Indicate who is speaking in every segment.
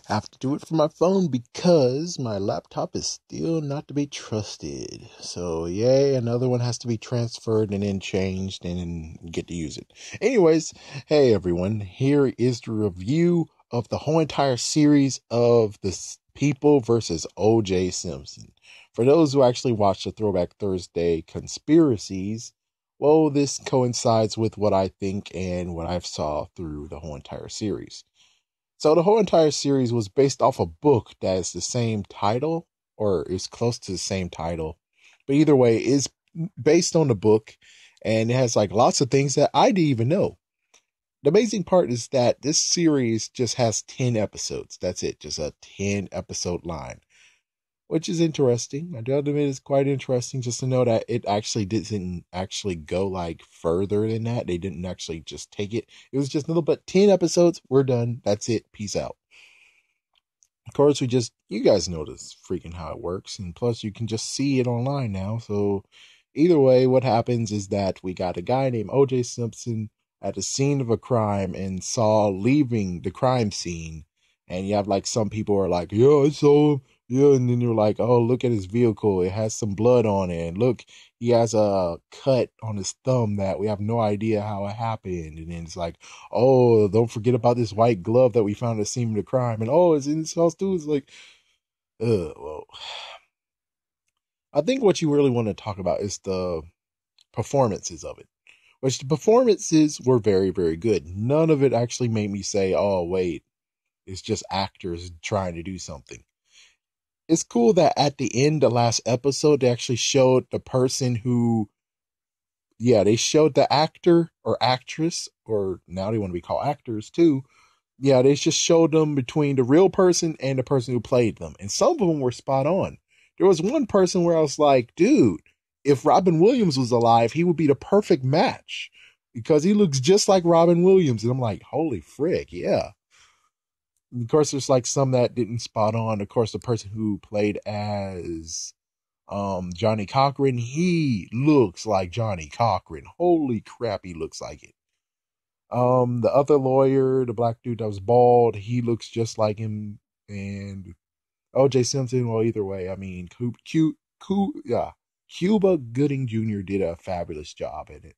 Speaker 1: I have to do it from my phone because my laptop is still not to be trusted. So, yay, another one has to be transferred and then changed and then get to use it. Anyways, hey everyone, here is the review of the whole entire series of the People versus O.J. Simpson. For those who actually watched the Throwback Thursday conspiracies, well, this coincides with what I think and what I've saw through the whole entire series. So the whole entire series was based off a book that is the same title or is close to the same title. But either way, is based on the book and it has like lots of things that I didn't even know. The amazing part is that this series just has 10 episodes. That's it, just a 10 episode line, which is interesting. I do admit it's quite interesting just to know that it actually didn't actually go like further than that. They didn't actually just take it. It was just a little bit 10 episodes. We're done. That's it. Peace out. Of course, you guys know this freaking how it works. And plus, you can just see it online now. So, either way, what happens is that we got a guy named OJ Simpson at the scene of a crime and saw leaving the crime scene. And you have like some people are like, yeah, I saw him. Yeah. And then you're like, oh, look at his vehicle. It has some blood on it. And look, he has a cut on his thumb that we have no idea how it happened. And then it's like, oh, don't forget about this white glove that we found at the scene of the crime. And oh, it's in this house too. It's like, well, I think what you really want to talk about is the performances of it, which the performances were very, very good. None of it actually made me say, oh, wait, it's just actors trying to do something. It's cool that at the end, the last episode, they actually showed the person who, yeah, they showed the actor or actress, or now they want to be called actors too. Yeah, they just showed them between the real person and the person who played them. And some of them were spot on. There was one person where I was like, dude, if Robin Williams was alive, he would be the perfect match because he looks just like Robin Williams. And I'm like, holy frick, yeah. And of course, there's like some that didn't spot on. Of course, the person who played as Johnny Cochran, he looks like Johnny Cochran. Holy crap, he looks like it. The other lawyer, the black dude that was bald, he looks just like him. And O.J. Simpson, well, either way, I mean, yeah, Cuba Gooding Jr. did a fabulous job in it.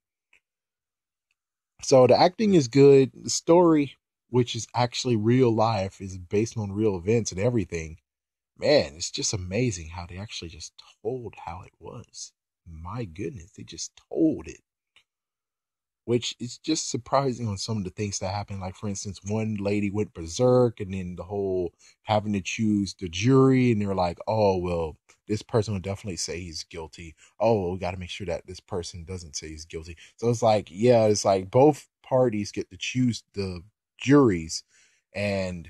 Speaker 1: So the acting is good. The story, which is actually real life, is based on real events and everything. Man, it's just amazing how they actually just told how it was. My goodness, they just told it, which is just surprising on some of the things that happened. Like, for instance, one lady went berserk, and then the whole having to choose the jury, and they're like, oh, well, this person will definitely say he's guilty. Oh, we got to make sure that this person doesn't say he's guilty. So it's like, yeah, it's like both parties get to choose the juries. And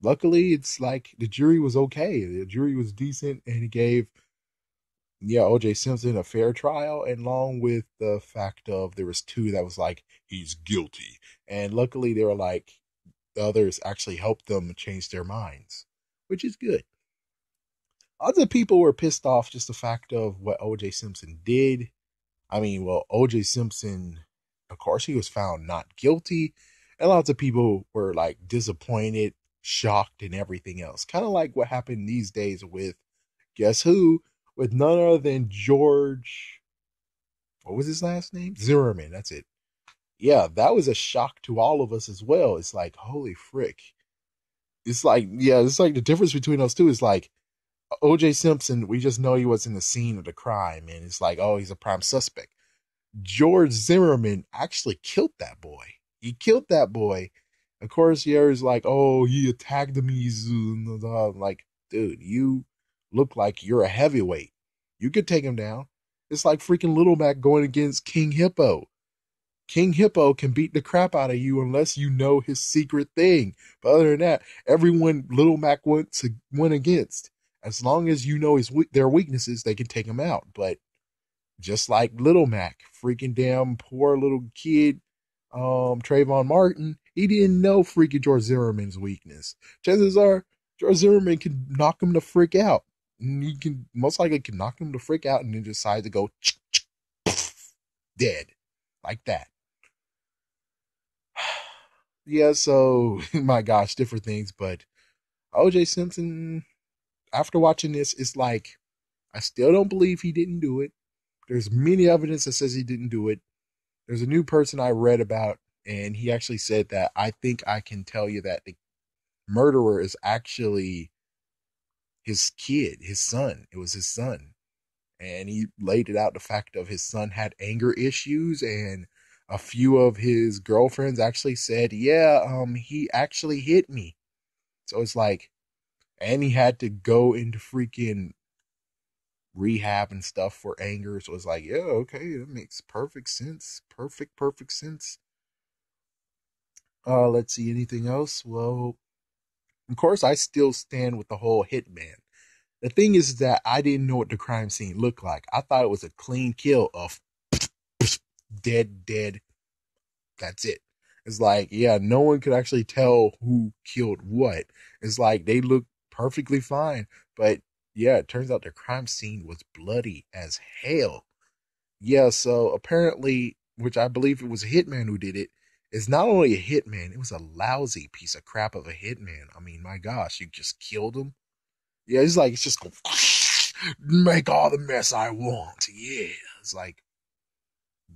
Speaker 1: luckily, it's like the jury was okay. The jury was decent, and it gave, yeah, OJ Simpson a fair trial, and along with the fact of there was two that was like, he's guilty. And luckily they were like, the others actually helped them change their minds, which is good. Other people were pissed off just the fact of what OJ Simpson did. I mean, well, OJ Simpson, of course, he was found not guilty. And lots of people were like disappointed, shocked, and everything else. Kind of like what happened these days with, guess who? With none other than George, what was his last name? Zimmerman. That's it. Yeah, that was a shock to all of us as well. It's like, holy frick. It's like, yeah, it's like the difference between those two is like OJ Simpson, we just know he was in the scene of the crime, and it's like, oh, he's a prime suspect. George Zimmerman actually killed that boy. He killed that boy. Of course, Yer's like, oh, he attacked me. I'm like, dude, you look like you're a heavyweight. You could take him down. It's like freaking Little Mac going against King Hippo. King Hippo can beat the crap out of you unless you know his secret thing. But other than that, everyone Little Mac went against, as long as you know their weaknesses, they can take him out. But just like Little Mac, freaking damn poor little kid, Trayvon Martin, he didn't know freaking George Zimmerman's weakness. Chances are George Zimmerman can knock him the frick out. And he can most likely can knock him the frick out and then decide to go dead. Like that. Yeah, so my gosh, different things, but OJ Simpson, after watching this, it's like, I still don't believe he didn't do it. There's many evidence that says he didn't do it. There's a new person I read about, and he actually said that I think I can tell you that the murderer is actually his kid, his son. It was his son. And he laid it out the fact of his son had anger issues, and a few of his girlfriends actually said, yeah, he actually hit me. So it's like, and he had to go into freaking rehab and stuff for anger. So it's like, yeah, okay, that makes perfect sense. Perfect sense. Let's see, anything else? Well, of course, I still stand with the whole hitman. The thing is that I didn't know what the crime scene looked like. I thought it was a clean kill of dead. That's it. It's like, yeah, no one could actually tell who killed what. It's like they look perfectly fine. But yeah, it turns out the crime scene was bloody as hell. Yeah, so apparently, which I believe it was a hitman who did it, is not only a hitman, it was a lousy piece of crap of a hitman. I mean, my gosh, you just killed him. Yeah, it's like, it's just going to make all the mess I want. Yeah. It's like,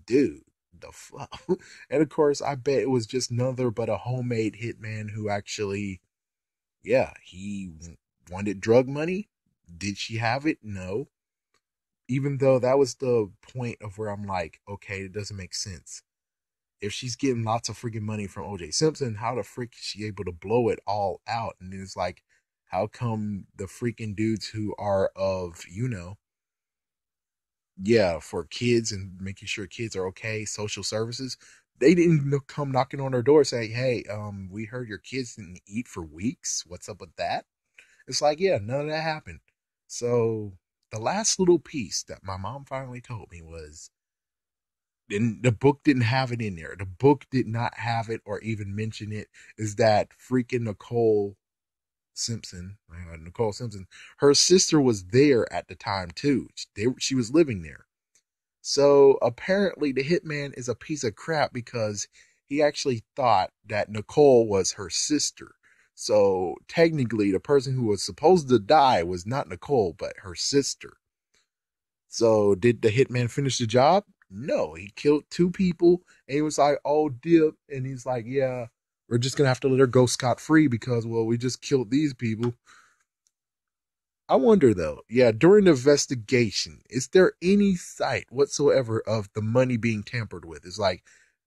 Speaker 1: dude, the fuck? And of course, I bet it was just another but a homemade hitman who actually, yeah, he wanted drug money. Did she have it? No. Even though that was the point of where I'm like, okay, it doesn't make sense. If she's getting lots of freaking money from OJ Simpson, how the frick is she able to blow it all out? And it's like, how come the freaking dudes who are of, yeah, for kids and making sure kids are okay, social services, they didn't come knocking on their door saying, hey, we heard your kids didn't eat for weeks. What's up with that? It's like, yeah, none of that happened. So the last little piece that my mom finally told me was, and the book didn't have it in there. The book did not have it or even mention it. Is that freaking Nicole Simpson, her sister was there at the time too. She was living there. So apparently, the hitman is a piece of crap because he actually thought that Nicole was her sister. So technically, the person who was supposed to die was not Nicole, but her sister. So did the hitman finish the job? No, he killed two people and he was like, oh, dip. And he's like, yeah, we're just going to have to let her go scot free because, well, we just killed these people. I wonder though, yeah, during the investigation, is there any sight whatsoever of the money being tampered with? It's like,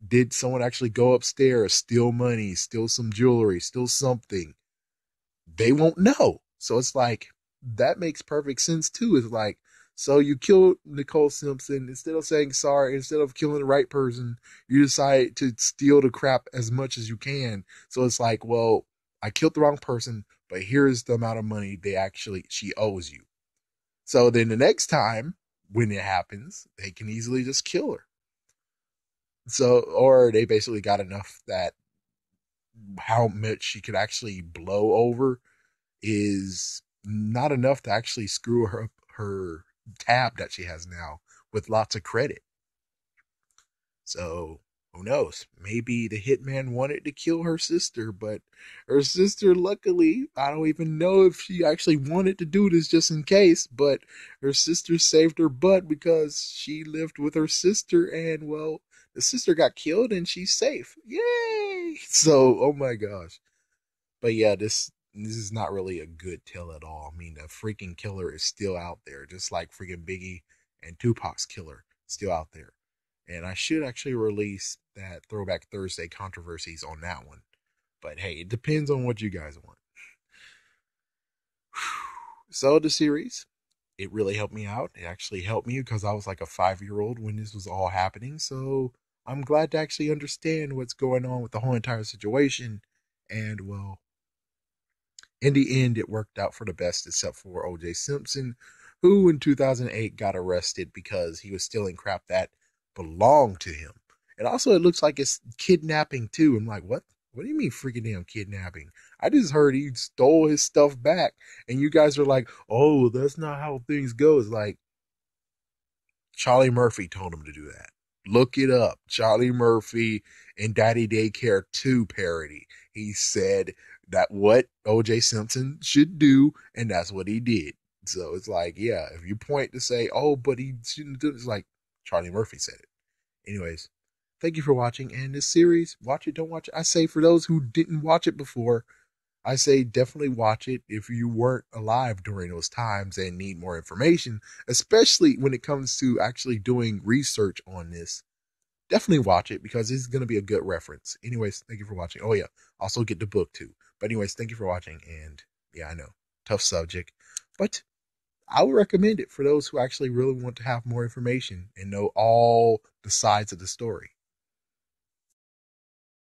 Speaker 1: did someone actually go upstairs, steal money, steal some jewelry, steal something? They won't know. So it's like, that makes perfect sense too. It's like, so you killed Nicole Simpson. Instead of saying sorry, instead of killing the right person, you decide to steal the crap as much as you can. So it's like, well, I killed the wrong person, but here's the amount of money she owes you. So then the next time when it happens, they can easily just kill her. So, or they basically got enough that how much she could actually blow over is not enough to actually screw her tab that she has now with lots of credit. So who knows? Maybe the hitman wanted to kill her sister, but her sister, luckily, I don't even know if she actually wanted to do this just in case, but her sister saved her butt because she lived with her sister and, well, the sister got killed and she's safe. Yay! So, oh my gosh. But yeah, this is not really a good tale at all. I mean, the freaking killer is still out there, just like freaking Biggie and Tupac's killer still out there. And I should actually release that Throwback Thursday controversies on that one. But hey, it depends on what you guys want. So the series, it really helped me out. It actually helped me because I was like a 5-year old when this was all happening. So I'm glad to actually understand what's going on with the whole entire situation. And well, in the end, it worked out for the best, except for OJ Simpson, who in 2008 got arrested because he was stealing crap that belonged to him. And also, it looks like it's kidnapping too. I'm like, what? What do you mean freaking damn kidnapping? I just heard he stole his stuff back, and you guys are like, oh, that's not how things go. It's like Charlie Murphy told him to do that. Look it up. Charlie Murphy and Daddy Daycare 2 parody. He said that what OJ Simpson should do, and that's what he did. So it's like, yeah, if you point to say, oh, but he shouldn't do it, it's like Charlie Murphy said it. Anyways, thank you for watching. And this series, watch it, don't watch it. I say for those who didn't watch it before, I say definitely watch it if you weren't alive during those times and need more information, especially when it comes to actually doing research on this. Definitely watch it because it's going to be a good reference. Anyways, thank you for watching. Oh, yeah. Also get the book too. But, anyways, thank you for watching. And yeah, I know, tough subject, but I would recommend it for those who actually really want to have more information and know all the sides of the story.